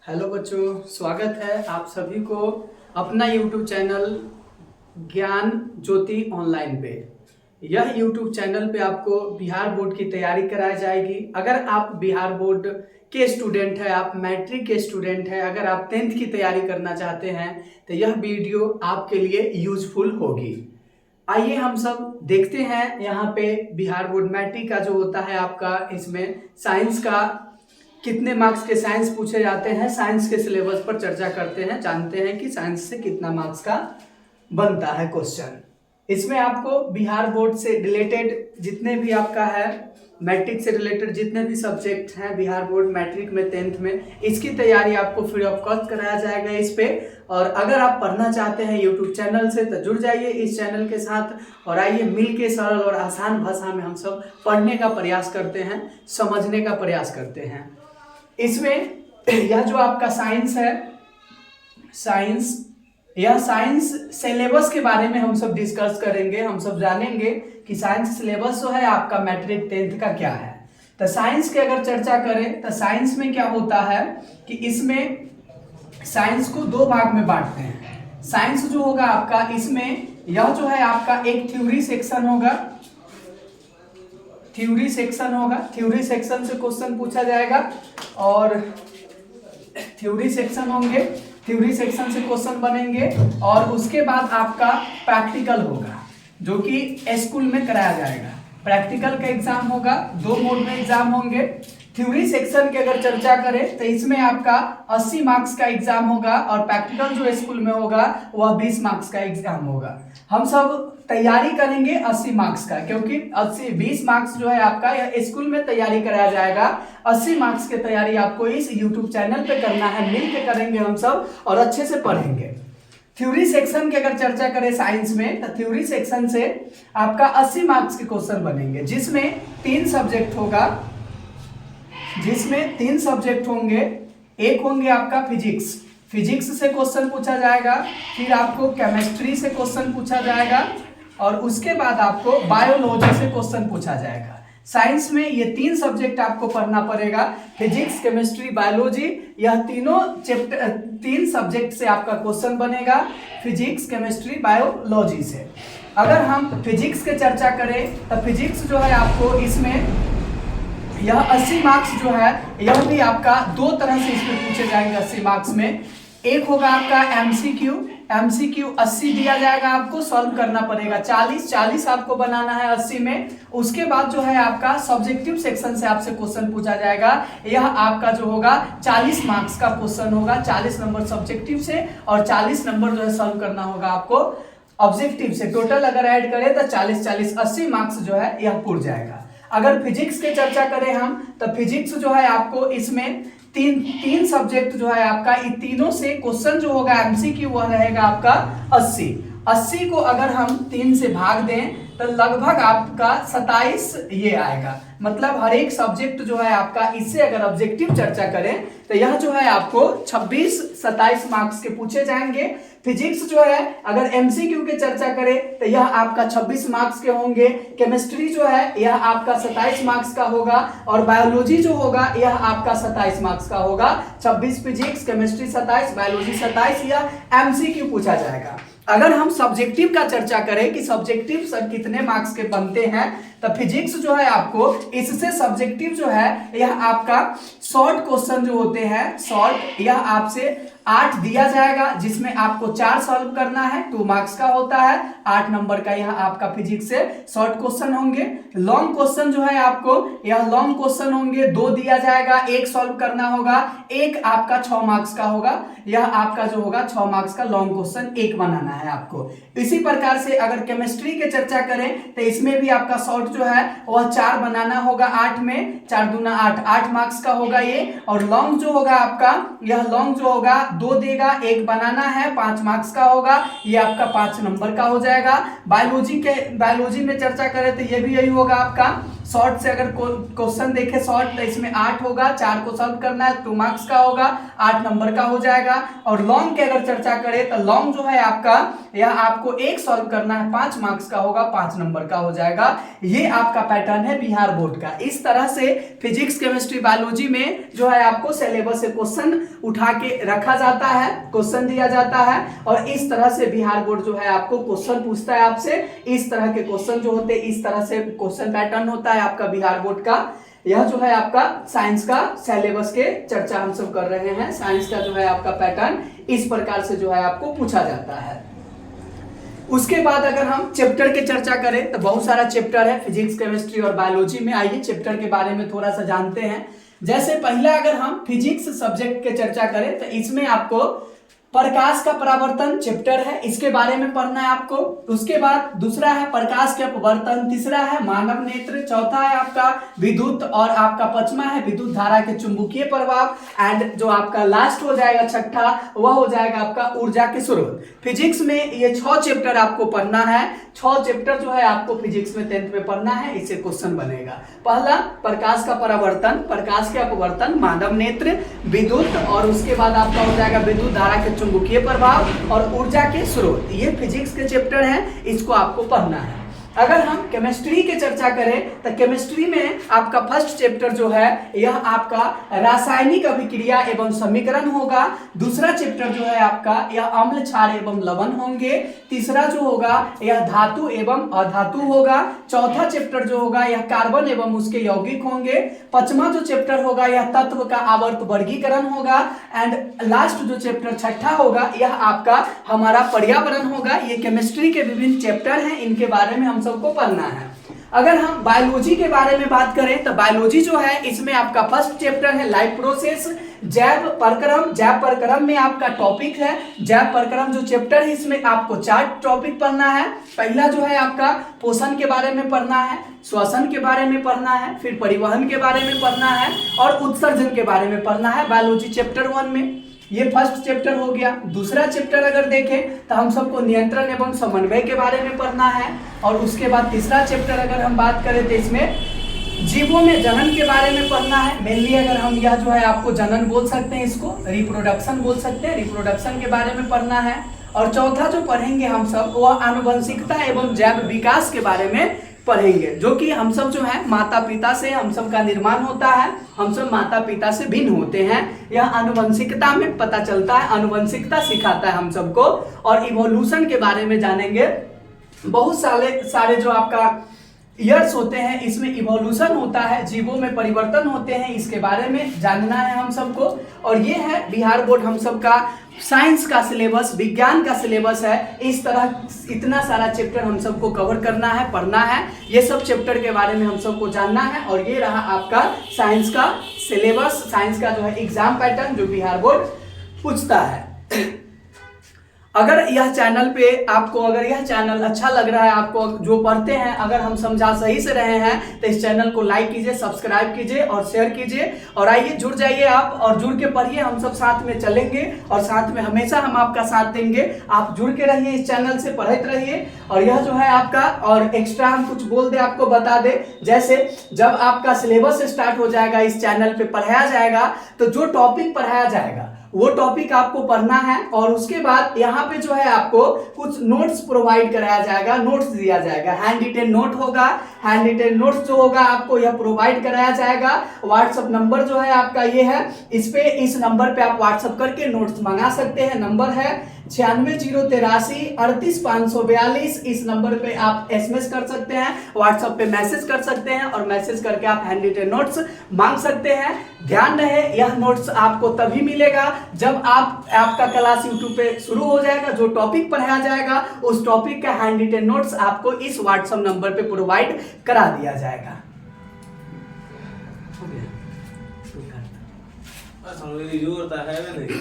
Hello बच्चों, स्वागत है आप सभी को अपना यूट्यूब चैनल ज्ञान ज्योति ऑनलाइन पे। यह यूट्यूब चैनल पे आपको बिहार बोर्ड की तैयारी कराई जाएगी। अगर आप बिहार बोर्ड के स्टूडेंट हैं, आप मैट्रिक के स्टूडेंट हैं, अगर आप 10th की तैयारी करना चाहते हैं तो यह वीडियो आपके लिए यूजफुल होगी। आइए हम सब देखते हैं यहाँ पे बिहार बोर्ड मैट्रिक का जो होता है आपका, इसमें साइंस का कितने मार्क्स के साइंस पूछे जाते हैं। साइंस के सिलेबस पर चर्चा करते हैं, जानते हैं कि साइंस से कितना मार्क्स का बनता है क्वेश्चन। इसमें आपको बिहार बोर्ड से रिलेटेड जितने भी आपका है, मैट्रिक से रिलेटेड जितने भी सब्जेक्ट हैं बिहार बोर्ड मैट्रिक में 10th में, इसकी तैयारी आपको फ्री ऑफ कॉस्ट कराया जाएगा इस पे। और अगर आप पढ़ना चाहते हैं यूट्यूब चैनल से तो जुड़ जाइए इस चैनल के साथ और आइए मिल के सरल और आसान भाषा में हम सब पढ़ने का प्रयास करते हैं, समझने का प्रयास करते हैं। इसमें यह जो आपका साइंस है, यह साइंस सिलेबस के बारे में हम सब डिस्कस करेंगे। हम सब जानेंगे कि साइंस सिलेबस जो है आपका मैट्रिक 10th का क्या है। तो साइंस की अगर चर्चा करें तो साइंस में क्या होता है कि इसमें साइंस को दो भाग में बांटते हैं। साइंस जो होगा आपका, इसमें यह जो है आपका एक थ्योरी सेक्शन होगा। थ्योरी सेक्शन से क्वेश्चन पूछा जाएगा और थ्योरी सेक्शन होंगे, थ्योरी सेक्शन से क्वेश्चन बनेंगे। और उसके बाद आपका प्रैक्टिकल होगा जो कि स्कूल में कराया जाएगा। प्रैक्टिकल का एग्जाम होगा, दो मोड में एग्जाम होंगे। थ्योरी सेक्शन की अगर चर्चा करें तो इसमें आपका 80 मार्क्स का एग्जाम होगा और प्रैक्टिकल जो स्कूल में होगा वह 20 मार्क्स का एग्जाम होगा। हम सब तैयारी करेंगे 80 मार्क्स का, क्योंकि 20 मार्क्स जो है आपका यह स्कूल में तैयारी कराया जाएगा। 80 मार्क्स की तैयारी आपको इस यूट्यूब चैनल पे करना है, मिल के करेंगे हम सब और अच्छे से पढ़ेंगे। थ्योरी सेक्शन की अगर चर्चा करें साइंस में तो थ्योरी सेक्शन से आपका 80 मार्क्स के क्वेश्चन बनेंगे, जिसमें 3 सब्जेक्ट होगा, जिसमें 3 सब्जेक्ट होंगे। एक होंगे आपका फिजिक्स से क्वेश्चन पूछा जाएगा, फिर आपको केमिस्ट्री से क्वेश्चन पूछा जाएगा और उसके बाद आपको बायोलॉजी से क्वेश्चन पूछा जाएगा। साइंस में ये 3 सब्जेक्ट आपको पढ़ना पड़ेगा, फिजिक्स, केमिस्ट्री, बायोलॉजी। यह तीनों चैप्टर 3 सब्जेक्ट से आपका क्वेश्चन बनेगा, फिजिक्स, केमिस्ट्री, बायोलॉजी से। अगर हम फिजिक्स की चर्चा करें तो फिजिक्स जो है आपको इसमें यह 80 मार्क्स जो है यह भी आपका 2 तरह से इसमें पूछे जाएंगे 80 मार्क्स में। एक होगा आपका एमसीक्यू 80 दिया जाएगा, आपको सॉल्व करना पड़ेगा। 40 आपको बनाना है 80 में। उसके बाद जो है आपका सब्जेक्टिव सेक्शन से आपसे क्वेश्चन पूछा जाएगा। यह आपका जो होगा 40 मार्क्स का क्वेश्चन होगा, 40 नंबर सब्जेक्टिव से और 40 नंबर जो है सॉल्व करना होगा आपको ऑब्जेक्टिव से। टोटल अगर ऐड करें तो 40 80 मार्क्स जो है यह पूर जाएगा। अगर फिजिक्स की चर्चा करें हम तो फिजिक्स जो है आपको इसमें तीन सब्जेक्ट जो है आपका, इन तीनों से क्वेश्चन जो होगा एमसीक्यू वह रहेगा आपका 80 को अगर हम 3 से भाग दें तो लगभग आपका 27 ये आएगा। मतलब हर एक सब्जेक्ट जो है आपका, इससे अगर ऑब्जेक्टिव चर्चा करें तो यह जो है आपको 26-27 मार्क्स के पूछे जाएंगे। फिजिक्स जो है अगर एमसीक्यू की चर्चा करें तो यह आपका 26 मार्क्स के होंगे। केमिस्ट्री जो है यह आपका 27 मार्क्स का होगा और बायोलॉजी जो होगा यह आपका 27 मार्क्स का होगा। 26 फिजिक्स, केमिस्ट्री 27, बायोलॉजी 27, यह एमसीक्यू पूछा जाएगा। अगर हम सब्जेक्टिव का चर्चा करें कि सब्जेक्टिव सर कितने मार्क्स के बनते हैं तो फिजिक्स जो है आपको इससे सब्जेक्टिव जो है यह आपका शॉर्ट क्वेश्चन जो होते हैं, शॉर्ट, यह आपसे 8 दिया जाएगा, जिसमें आपको 4 सॉल्व करना है, 2 मार्क्स का होता है। 8 नंबर का यह आपका फिजिक्स से शॉर्ट क्वेश्चन होंगे। लॉन्ग क्वेश्चन जो है आपको यह लॉन्ग क्वेश्चन होंगे, 2 दिया जाएगा, 1 सॉल्व करना होगा, 1 आपका 6 मार्क्स का होगा। यह आपका जो होगा 6 मार्क्स का लॉन्ग क्वेश्चन 1 बनाना है आपको। इसी प्रकार से अगर केमिस्ट्री की चर्चा करें तो इसमें भी आपका शॉर्ट जो है वह 4 बनाना होगा, 8 में 4 दूना 8 मार्क्स का होगा ये। और लॉन्ग जो होगा आपका, यह लॉन्ग जो होगा 2 देगा, 1 बनाना है, 5 मार्क्स का होगा, ये आपका 5 नंबर का हो जाएगा। बायोलॉजी में चर्चा करें तो ये भी यही होगा आपका शॉर्ट से अगर क्वेश्चन देखे शॉर्ट तो इसमें 8 होगा, 4 को सॉल्व करना है, 2 मार्क्स का होगा, 8 नंबर का हो जाएगा। और लॉन्ग की अगर चर्चा करें तो लॉन्ग जो है आपका यह आपको 1 सॉल्व करना है, 5 मार्क्स का होगा, 5 नंबर का हो जाएगा। ये आपका पैटर्न है बिहार बोर्ड का। इस तरह से फिजिक्स, केमिस्ट्री, बायोलॉजी में जो है आपको सिलेबस से क्वेश्चन उठा के रखा जाता है, क्वेश्चन दिया जाता है और इस तरह से बिहार बोर्ड जो है आपको क्वेश्चन पूछता है आपसे। इस तरह के क्वेश्चन जो होते हैं, इस तरह से क्वेश्चन पैटर्न होता है आपका बिहार बोर्ड का। यह जो है आपका साइंस का सिलेबस के चर्चा हम सब कर रहे हैं। साइंस का जो है आपका पैटर्न इस प्रकार से जो है आपको पूछा जाता है। उसके बाद अगर हम चैप्टर के चर्चा करें तो बहुत सारा चैप्टर है फिजिक्स, केमिस्ट्री और बायोलॉजी में। आइए चैप्टर के बारे में थोड़ा सा जानते हैं। जैसे पहला अगर हम फिजिक्स सब्जेक्ट के चर्चा करें तो इसमें आपको प्रकाश का परावर्तन चैप्टर है, इसके बारे में पढ़ना है आपको। उसके बाद दूसरा है प्रकाश के अपवर्तन, तीसरा है मानव नेत्र, चौथा है आपका विद्युत और आपका पांचवा है विद्युत धारा के चुंबकीय प्रभाव एंड जो आपका लास्ट हो जाएगा छठा वह हो जाएगा आपका ऊर्जा के स्रोत। फिजिक्स में ये 6 चैप्टर आपको पढ़ना है। 6 चैप्टर जो है आपको फिजिक्स में 10th में पढ़ना है। इससे क्वेश्चन बनेगा। पहला प्रकाश का परावर्तन, प्रकाश के अपवर्तन, मानव नेत्र, विद्युत और उसके बाद आपका हो जाएगा विद्युत धारा के चुंबकीय प्रभाव और ऊर्जा के स्रोत। ये फिजिक्स के चैप्टर हैं, इसको आपको पढ़ना है। अगर हम केमिस्ट्री की चर्चा करें तो केमिस्ट्री में आपका फर्स्ट चैप्टर जो है यह आपका रासायनिक अभिक्रिया एवं समीकरण होगा। दूसरा चैप्टर जो है आपका यह अम्ल, क्षार एवं लवण होंगे। तीसरा जो होगा यह धातु एवं अधातु होगा। चौथा चैप्टर जो होगा यह कार्बन एवं उसके यौगिक होंगे। पांचवा जो चैप्टर होगा यह तत्व का आवर्त वर्गीकरण होगा एंड लास्ट जो चैप्टर छठा होगा यह आपका हमारा पर्यावरण होगा। ये केमिस्ट्री के विभिन्न चैप्टर हैं, इनके बारे में हम सबको पढ़ना है। अगर हम बायोलॉजी के बारे में बात करें तो बायोलॉजी जो है इसमें आपका फर्स्ट चैप्टर है लाइफ प्रोसेस, जैव प्रक्रम। जैव प्रक्रम में आपका टॉपिक है जैव प्रक्रम जो चैप्टर है इसमें आपको 4 टॉपिक पढ़ना है। पहला जो है आपका पोषण के बारे में पढ़ना है, श्वसन के बारे में पढ़ना है, फिर परिवहन के बारे में पढ़ना है और उत्सर्जन के बारे में पढ़ना है बायोलॉजी चैप्टर 1 में। ये फर्स्ट चैप्टर हो गया। दूसरा चैप्टर अगर देखें तो हम सबको नियंत्रण एवं समन्वय के बारे में पढ़ना है और उसके बाद तीसरा चैप्टर अगर हम बात करें तो इसमें जीवों में जनन के बारे में पढ़ना है। मेनली अगर हम यह जो है आपको जनन बोल सकते हैं, इसको रिप्रोडक्शन बोल सकते हैं, रिप्रोडक्शन के बारे में पढ़ना है। और चौथा जो पढ़ेंगे हम सब वह आनुवंशिकता एवं जैव विकास के बारे में पढ़ेंगे, जो कि हम सब जो है माता पिता से हम सब का निर्माण होता है, हम सब माता पिता से भिन्न होते हैं। यह आनुवंशिकता में पता चलता है, आनुवंशिकता सिखाता है हम सबको। और इवोल्यूशन के बारे में जानेंगे। बहुत सारे जो आपका ईयर्स होते हैं इसमें इवोल्यूशन होता है, जीवों में परिवर्तन होते हैं, इसके बारे में जानना है हम सबको। और ये है बिहार बोर्ड हम सबका साइंस का सिलेबस, विज्ञान का सिलेबस है। इस तरह इतना सारा चैप्टर हम सबको कवर करना है, पढ़ना है। ये सब चैप्टर के बारे में हम सबको जानना है। और ये रहा आपका साइंस का सिलेबस, साइंस का जो है एग्जाम पैटर्न जो बिहार बोर्ड पूछता है। अगर यह चैनल पे आपको अगर यह चैनल अच्छा लग रहा है, आपको जो पढ़ते हैं अगर हम समझा सही से रहे हैं तो इस चैनल को लाइक कीजिए, सब्सक्राइब कीजिए और शेयर कीजिए। और आइए जुड़ जाइए आप और जुड़ के पढ़िए, हम सब साथ में चलेंगे और साथ में हमेशा हम आपका साथ देंगे। आप जुड़ के रहिए, इस चैनल से पढ़ते रहिए। और यह जो है आपका और एक्स्ट्रा हम कुछ बोल दे आपको बता दे, जैसे जब आपका सिलेबस स्टार्ट हो जाएगा इस चैनल पे पढ़ाया जाएगा तो जो टॉपिक पढ़ाया जाएगा वो टॉपिक आपको पढ़ना है। और उसके बाद यहाँ पे जो है आपको कुछ नोट्स प्रोवाइड कराया जाएगा, नोट्स दिया जाएगा, हैंड रिटेन नोट होगा। हैंड रिटेन नोट्स जो होगा आपको यह प्रोवाइड कराया जाएगा। व्हाट्सएप नंबर जो है आपका ये है, इस नंबर पे आप व्हाट्सएप करके नोट्स मंगा सकते हैं। नंबर है 9603 38542। इस नंबर पे आप एसएमएस कर सकते हैं, व्हाट्सएप पे मैसेज कर सकते हैं और मैसेज करके आप हैंड रिटेन नोट्स मांग सकते हैं। ध्यान रहे यह नोट्स आपको तभी मिलेगा जब आपका क्लास यूट्यूब पे शुरू हो जाएगा। जो टॉपिक पढ़ाया जाएगा उस टॉपिक का हैंड रिटेन नोट्स आपको इस व्हाट्सएप नंबर पे प्रोवाइड करा दिया जाएगा। जोर है नहीं